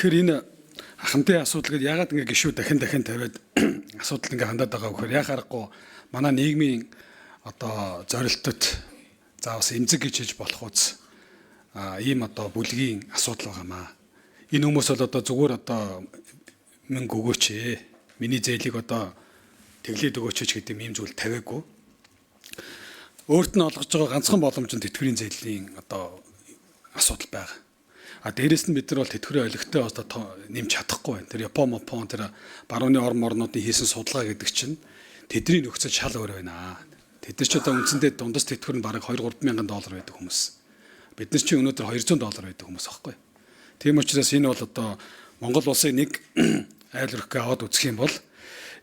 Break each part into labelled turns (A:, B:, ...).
A: Тэгэхээр энэ хамтын асуудал гэдэг ягаад ингэ гişүү дахин тавиад асуудал ингэ хандаад байгаа вэ гэхээр яг харахгүй манай нийгмийн одоо зорилтод за бас эмзэг гэж хэлж болох үз ийм одоо бүлгийн асуудал байгаамаа. Энэ хүмүүс бол одоо зүгээр одоо мөнгө өгөөч ээ. Миний зээлийг одоо тэглээд өгөөч гэдэг ийм зүйл тавиагүй. Өөрт нь олгож байгаа ганцхан боломж нь тэтгэврийн зээлийн одоо асуудал байгаа. Дээрэс нь бид нар бол тэтгэврийн олигтой одоо нэмж чадахгүй байна. Тэр Япон, тэр барууны орнуудын хийсэн судалгаа гэдэг чинь тэдний нөхцөл шал өөр байна. Тэд нар ч одоо үндсэндээ дундас тэтгэвэр нь бараг 2-3 мянган доллар байдаг хүмүүс. Бид нар чинь өнөөдөр 200 доллар байдаг хүмүүс аахгүй. Тийм учраас энэ бол одоо Монгол улсыг нэг айл өрхгөө аваад үзэх юм бол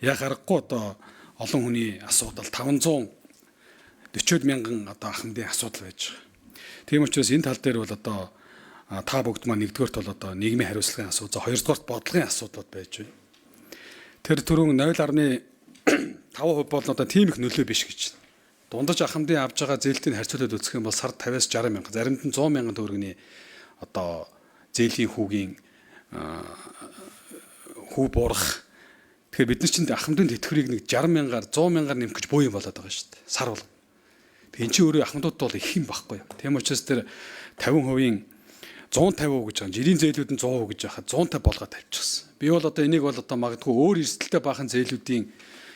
A: яг аргагүй одоо олон хүний асуудал 540 мянган одоо ахмадын асуудал байж байгаа. Тийм учраас энэ тал дээр бол одоо та бүгд маань нэгдүгээрт бол одоо нийгмийн хариуцлагын асуудал, хоёрдугаарт бодлогын асуудлууд байж байна. Тэр түрүүн 0.5% бол одоо тийм их нөлөө биш гэж. Дундаж ахмадын авж байгаа зээлтийг харьцуулаад үзэх юм бол сард 50-аас 60 мянга, заримд нь 100 мянган төгрөгийн одоо зээлийн хүүгийн хүү буурах. Тэгэхээр бид нар чинь ахмадын тэтгэврийг нэг 60 мянгаар 100 мянгаар нэмэх гэж боо юм болоод байгаа шүү дээ. Сар бол. Энд чинь өөрөө ахмадууд бол их юм байхгүй. Тийм учраас тэр 50% 150% гэж байгаа. Жирийн зээлүүд нь 100% гэж яхад 150 болгоод тавьчихсан. Би бол одоо энийг бол одоо магадгүй өөр эрсдэлтэй баахан зээлүүдийн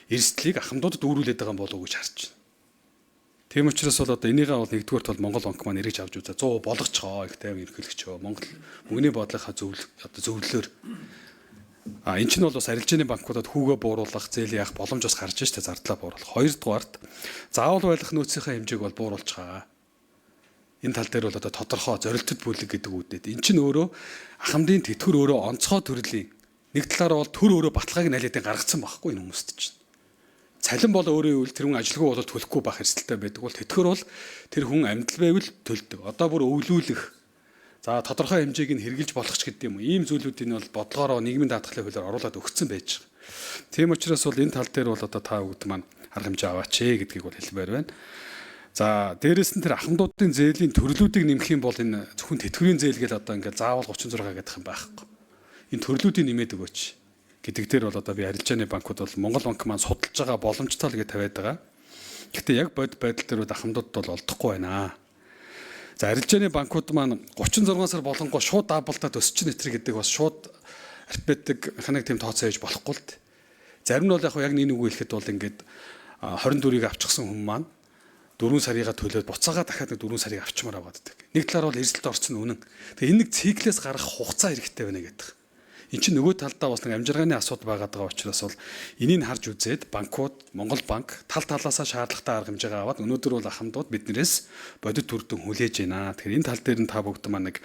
A: эрсдлийг ахмадуудад өөрүүлээд байгаа болов уу гэж харж байна. Тийм учраас бол одоо энийгээ бол нэгдүгээрт бол Монгол банк маань эргэж авч үзээ 100% болгоцгоо их тайван ерөнхийлөгчөө Монгол мөнгөний бодлогынхаа зөвлөлөөр энэ чинь бол бас арилжааны банкудад хүүгээ бууруулах зээл яах боломж бас гарч штэ зардлаа бууруулах. Хоёрдугаарт заавал байлгах нөөцийнхээ хэмжээг бол бууруулж байгаа. Энэ тал дээр бол одоо тодорхой зорилттой бүлэг гэдэг үгдээд. Эн чинь өөрөө ахмадын тэтгэвэр өөрөө онцгой төрлийн нэг талаараа бол төр өөрөө баталгааг налиадын гаргацсан байхгүй энэ хүмүүст чинь. Цалин бол өөрөө үл тэр хүн ажилгүй болоод төлөхгүй байх эрсдэлтэй байдаг бол тэтгэвэр бол тэр хүн амьд байвал төлдөг. Одоо бүр өвлүүлэх за тодорхой хэмжээг нь хэрэгжилж болох ч гэдэг юм уу. Ийм зүйлүүдийг нь бол бодлогоороо нийгмийн даатгалын хуулиар оруулаад өгсөн байж байгаа. Тийм учраас бол энэ тал дээр бол одоо та бүгд маань арга хэмжээ аваач гэдгийг бол хэлмээр байна. За дээрэс нь тэр ахмадуудын зээлийн төрлүүдийг нэмэх юм бол энэ зөвхөн тэтгэврийн зээл гэж одоо ингээд заавал 36 гэдэг юм байхгүй. Энэ төрлүүдийг нэмээд өгөөч гэдэг дээр бол одоо би арилжааны банкуд бол Монгол банк маань судалж байгаа боломжтой л гэж тавиад байгаа. Гэхдээ яг бодит байдал дээр ахмадууд бол олдохгүй байна. За арилжааны банкуд маань 36 сар болонгоо шууд даблтаа төсч нэтэр гэдэг бас шууд арифметик механик тийм тооцоо хийж болохгүй л. Зарим нь бол яг нэг үг хэлэхэд бол ингээд 24-ийг авчихсан хүн маань 4 сарыгаа төлөөд буцаага дахиад 4 сарыг авчмаар аваад байдаг. Нэг талаар бол эрсдэлд орсон үнэн. Тэгээ энэ нэг циклээс гарах хугацаа хэрэгтэй байна гэдэг. Энд чинь нөгөө талдаа бас нэг амжиргааны асуудал байгаад байгаа учраас бол энийг харж үзээд банкуд Монгол банк тал талаасаа шаардлагатай арга хэмжээгээ аваад өнөөдөр бол ахмадууд биднээс бодит төрдөн хүлээж байна. Тэгэхээр энэ тал дээр нь та бүгд маань нэг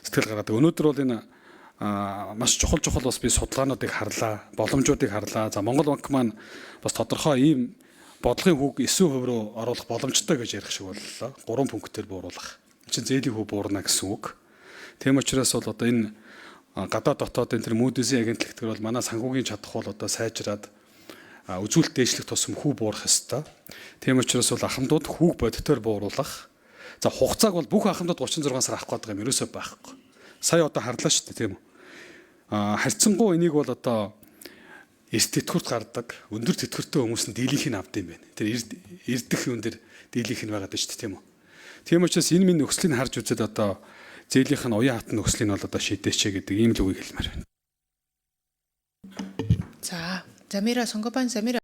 A: сэтгэл гаргадаг. Өнөөдөр бол энэ маш чухал бас би судалгаануудыг харлаа, боломжуудыг харлаа. За Монгол банк маань бас тодорхой ийм бодлогын хүүг 9% руу оруулах боломжтой гэж ярих шиг боллоо. 3 пунктээр бууруулах. Энд чинь зээлийн хүү буурна гэсэн үг. Тийм учраас бол одоо энэ гадаад дотоод энэ Moody's-ийн агентлаг төр бол манай санхүүгийн чадах бол одоо сайжраад үзүүлэлт дээшлэх тусам хүү буурах ёстой. Тийм учраас бол ахмадууд хүүг бодитоор бууруулах. За хугацааг бол бүх ахмадууд 36 сар авах гэдэг юм ерөөсөө байхгүй. Сая одоо харлаа шүү дээ тийм үү. Харьцангуй энийг бол одоо эрс тэтгэврт гардаг өндөр тэтгэвртэй хүмүүс нь дийлийнх нь авд юм байна. Тэр эрдэх юм дээр дийлийнх нь байгаад байна шүү дээ тийм үү. Тийм учраас энэ минь нөхцөлийг харж үзээд одоо зээлийнх нь уян хатан нөхцөлийг нь бол одоо шийдээч гэдэг ийм л үгийг хэлмээр байна.
B: 자, Замира сонгопан Замира